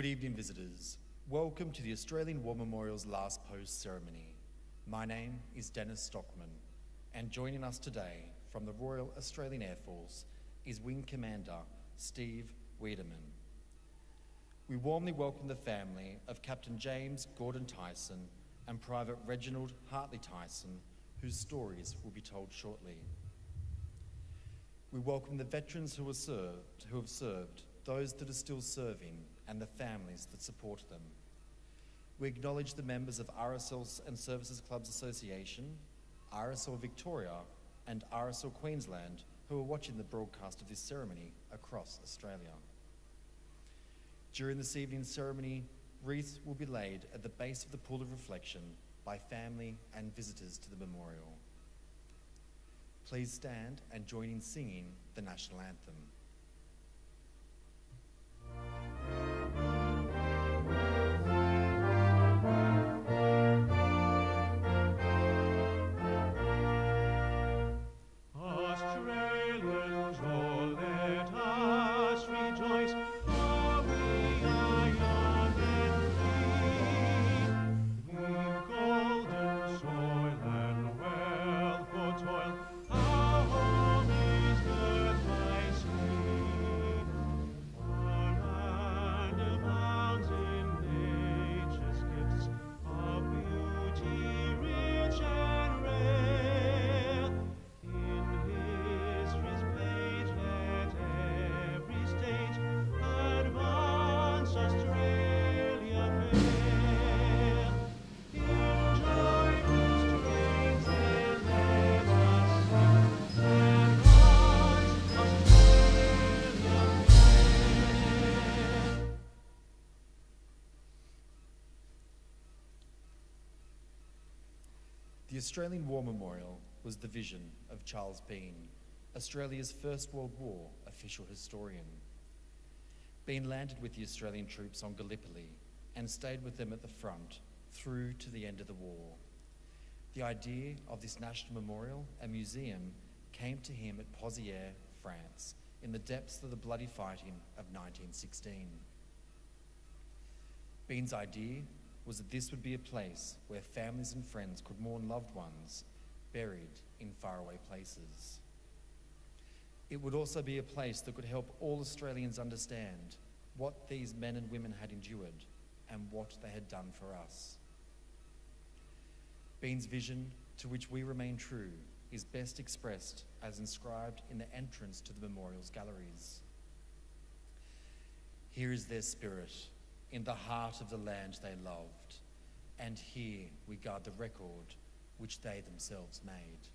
Good evening, visitors. Welcome to the Australian War Memorial's Last Post ceremony. My name is Dennis Stockman, and joining us today from the Royal Australian Air Force is Wing Commander Steve Wiedemann. We warmly welcome the family of Captain James Gordon Tyson and Private Reginald Hartley Tyson, whose stories will be told shortly. We welcome the veterans who have served, those that are still serving, and the families that support them. We acknowledge the members of RSL Services Clubs Association, RSL Victoria, and RSL Queensland who are watching the broadcast of this ceremony across Australia. During this evening's ceremony, wreaths will be laid at the base of the pool of reflection by family and visitors to the memorial. Please stand and join in singing the national anthem. The Australian War Memorial was the vision of Charles Bean, Australia's First World War official historian. Bean landed with the Australian troops on Gallipoli and stayed with them at the front through to the end of the war. The idea of this national memorial and museum came to him at Pozières, France, in the depths of the bloody fighting of 1916. Bean's idea was that this would be a place where families and friends could mourn loved ones buried in faraway places. It would also be a place that could help all Australians understand what these men and women had endured and what they had done for us. Bean's vision, to which we remain true, is best expressed as inscribed in the entrance to the memorial's galleries. Here is their spirit, in the heart of the land they loved, and here we guard the record which they themselves made.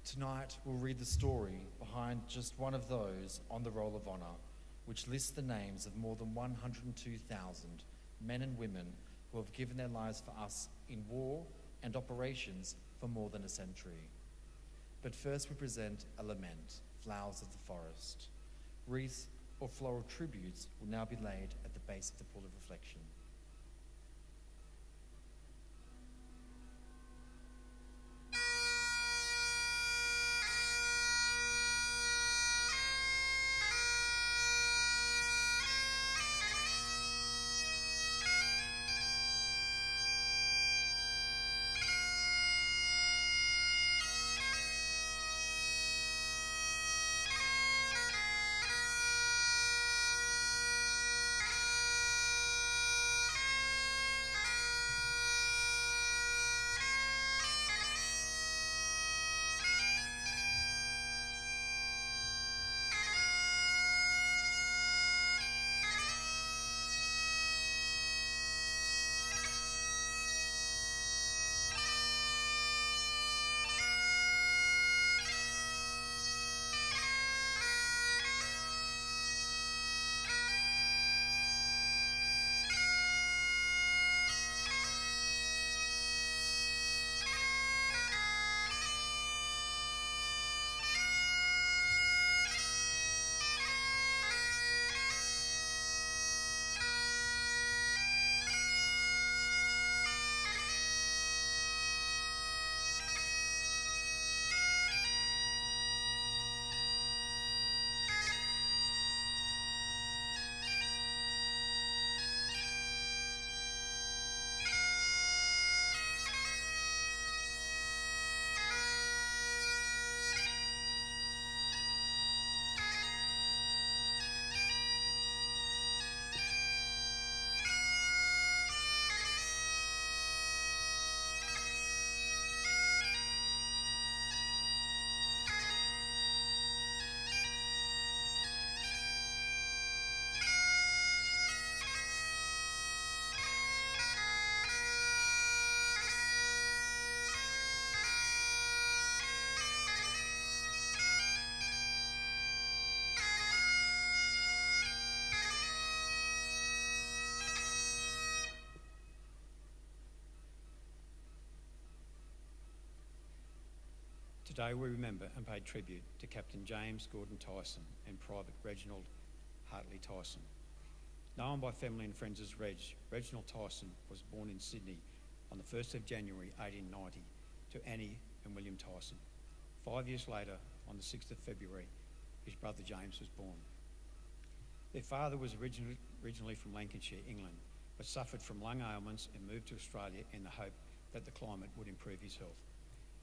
Tonight we'll read the story behind just one of those on the Roll of Honour, which lists the names of more than 102,000 men and women who have given their lives for us in war and operations for more than a century. But first we present a lament, Flowers of the Forest. Wreaths or floral tributes will now be laid at the base of the pool of reflection. Today we remember and pay tribute to Captain James Gordon Tyson and Private Reginald Hartley Tyson. Known by family and friends as Reg, Reginald Tyson was born in Sydney on the 1st of January 1890 to Annie and William Tyson. 5 years later, on the 6th of February, his brother James was born. Their father was originally from Lancashire, England, but suffered from lung ailments and moved to Australia in the hope that the climate would improve his health.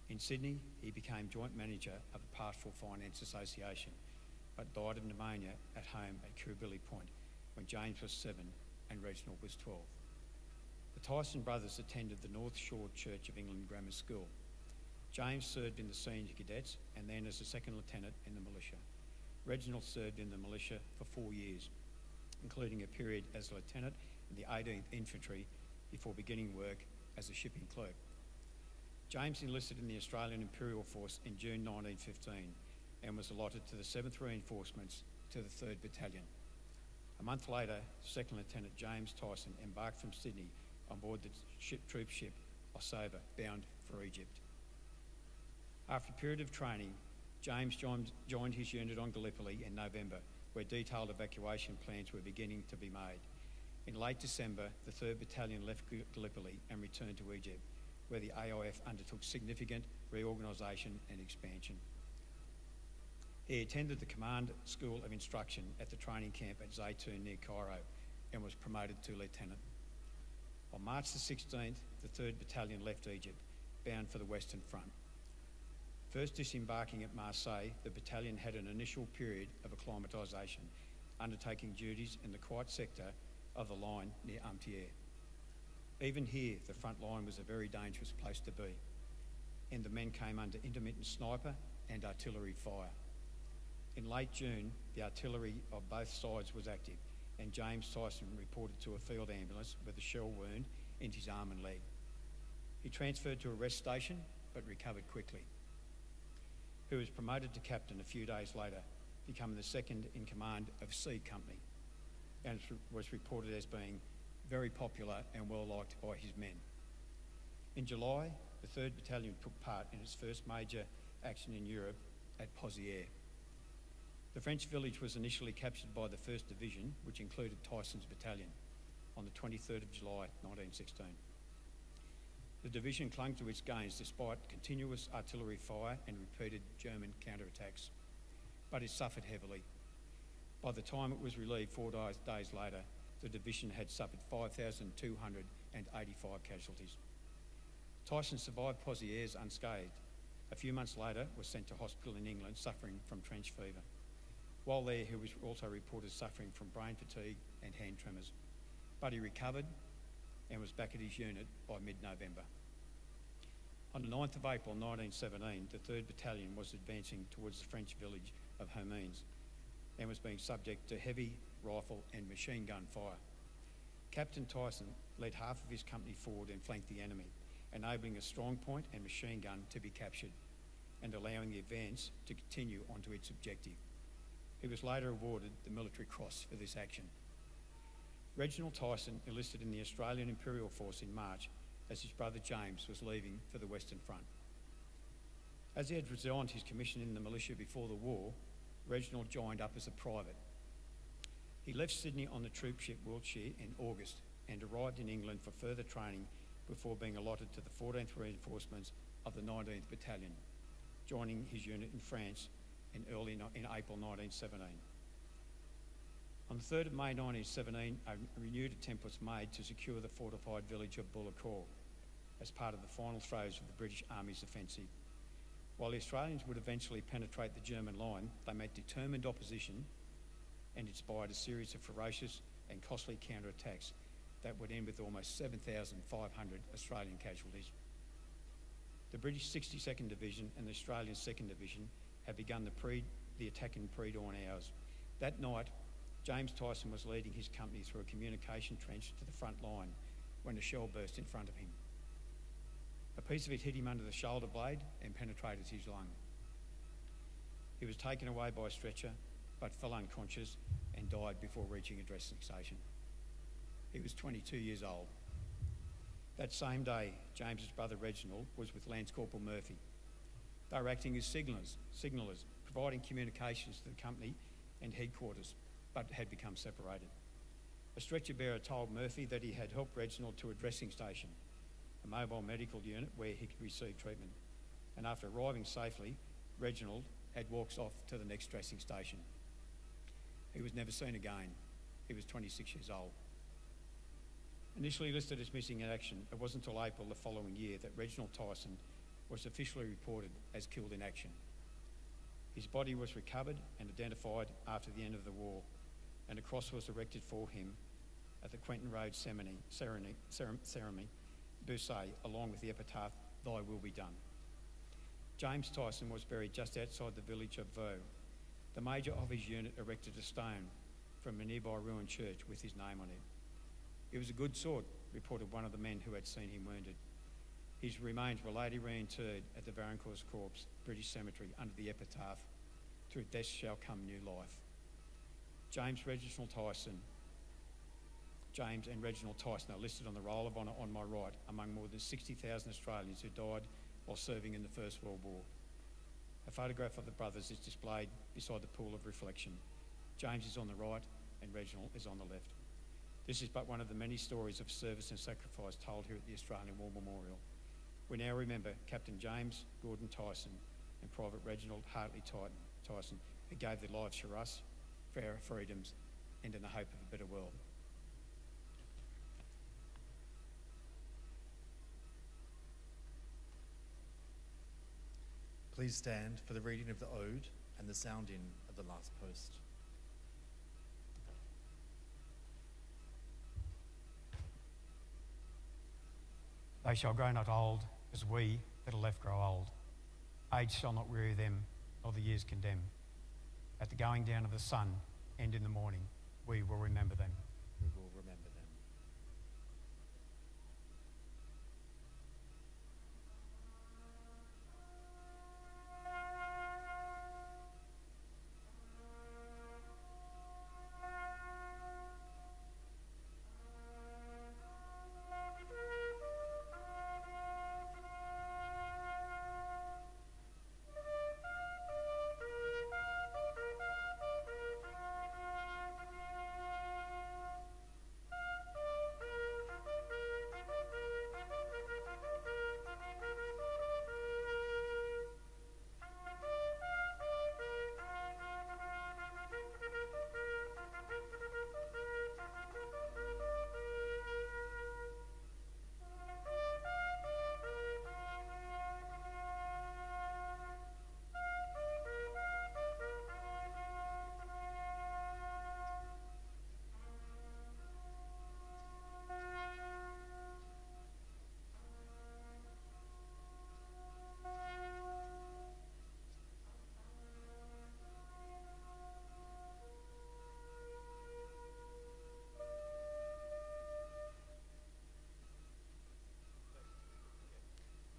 In Sydney, he became joint manager of the Pastoral Finance Association, but died of pneumonia at home at Kirribilli Point when James was 7 and Reginald was 12. The Tyson brothers attended the North Shore Church of England Grammar School. James served in the senior cadets and then as a second lieutenant in the militia. Reginald served in the militia for 4 years, including a period as a lieutenant in the 18th Infantry before beginning work as a shipping clerk. James enlisted in the Australian Imperial Force in June 1915 and was allotted to the 7th Reinforcements to the 3rd Battalion. A month later, Second Lieutenant James Tyson embarked from Sydney on board the troop ship Osova, bound for Egypt. After a period of training, James joined his unit on Gallipoli in November, where detailed evacuation plans were beginning to be made. In late December, the 3rd Battalion left Gallipoli and returned to Egypt, where the AIF undertook significant reorganisation and expansion. He attended the Command School of Instruction at the training camp at Zaytun near Cairo and was promoted to lieutenant. On March the 16th, the 3rd Battalion left Egypt, bound for the Western Front. First disembarking at Marseille, the battalion had an initial period of acclimatisation, undertaking duties in the quiet sector of the line near Umtier. Even here, the front line was a very dangerous place to be, and the men came under intermittent sniper and artillery fire. In late June, the artillery of both sides was active, and James Tyson reported to a field ambulance with a shell wound in his arm and leg. He transferred to a rest station, but recovered quickly. He was promoted to captain a few days later, becoming the second in command of C Company, and was reported as being very popular and well liked by his men. In July, the 3rd Battalion took part in its first major action in Europe at Pozières. The French village was initially captured by the 1st Division, which included Tyson's battalion, on the 23rd of July 1916. The division clung to its gains despite continuous artillery fire and repeated German counterattacks, but it suffered heavily. By the time it was relieved 4 days later, the division had suffered 5,285 casualties. Tyson survived Pozières unscathed. A few months later, was sent to hospital in England suffering from trench fever. While there, he was also reported suffering from brain fatigue and hand tremors, but he recovered and was back at his unit by mid-November. On the 9th of April 1917, the 3rd Battalion was advancing towards the French village of Hermines and was being subject to heavy rifle and machine gun fire. Captain Tyson led half of his company forward and flanked the enemy, enabling a strong point and machine gun to be captured and allowing the advance to continue onto its objective. He was later awarded the Military Cross for this action. Reginald Tyson enlisted in the Australian Imperial Force in March as his brother James was leaving for the Western Front. As he had resigned his commission in the militia before the war, Reginald joined up as a private. He left Sydney on the troop ship Wiltshire in August and arrived in England for further training before being allotted to the 14th Reinforcements of the 19th Battalion, joining his unit in France in April 1917. On the 3rd of May 1917, a renewed attempt was made to secure the fortified village of Bullecourt as part of the final throes of the British Army's offensive. While the Australians would eventually penetrate the German line, they met determined opposition and inspired a series of ferocious and costly counterattacks that would end with almost 7,500 Australian casualties. The British 62nd Division and the Australian 2nd Division had begun the attack in pre-dawn hours. That night, James Tyson was leading his company through a communication trench to the front line when a shell burst in front of him. A piece of it hit him under the shoulder blade and penetrated his lung. He was taken away by a stretcher, but fell unconscious and died before reaching a dressing station. He was 22 years old. That same day, James's brother Reginald was with Lance Corporal Murphy. They were acting as signallers, providing communications to the company and headquarters, but had become separated. A stretcher bearer told Murphy that he had helped Reginald to a dressing station, a mobile medical unit where he could receive treatment. And after arriving safely, Reginald had walked off to the next dressing station. He was never seen again. He was 26 years old. Initially listed as missing in action, it wasn't until April the following year that Reginald Tyson was officially reported as killed in action. His body was recovered and identified after the end of the war, and a cross was erected for him at the Quentin Road Ceremony, Busse, along with the epitaph, "Thy will be done." James Tyson was buried just outside the village of Vaux. The major of his unit erected a stone from a nearby ruined church with his name on it. "It was a good sword," reported one of the men who had seen him wounded. His remains were later reinterred at the Varencourt Corps British Cemetery under the epitaph, "Through death shall come new life." James and Reginald Tyson are listed on the Roll of Honour on my right among more than 60,000 Australians who died while serving in the First World War. A photograph of the brothers is displayed beside the pool of reflection. James is on the right and Reginald is on the left. This is but one of the many stories of service and sacrifice told here at the Australian War Memorial. We now remember Captain James Gordon Tyson and Private Reginald Hartley Tyson, who gave their lives for us, for our freedoms, and in the hope of a better world. Please stand for the reading of the Ode and the sounding of the last post. They shall grow not old as we that are left grow old. Age shall not weary them, nor the years condemn. At the going down of the sun and in the morning, we will remember them. We will remember them.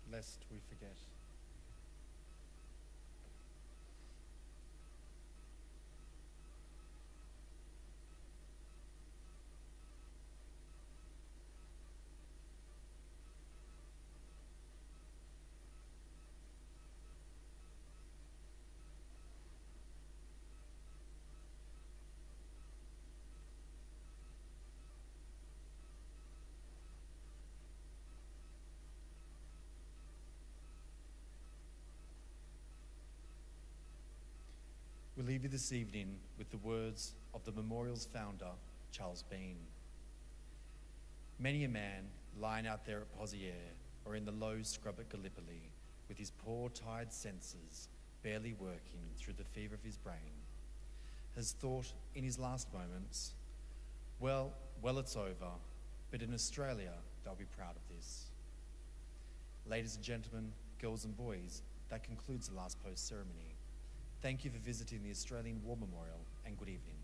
Lest we forget. We leave you this evening with the words of the memorial's founder, Charles Bean. Many a man lying out there at Pozières or in the low scrub at Gallipoli with his poor tired senses barely working through the fever of his brain has thought in his last moments, well, it's over, but in Australia they'll be proud of this. Ladies and gentlemen, girls and boys, that concludes the last post ceremony. Thank you for visiting the Australian War Memorial and good evening.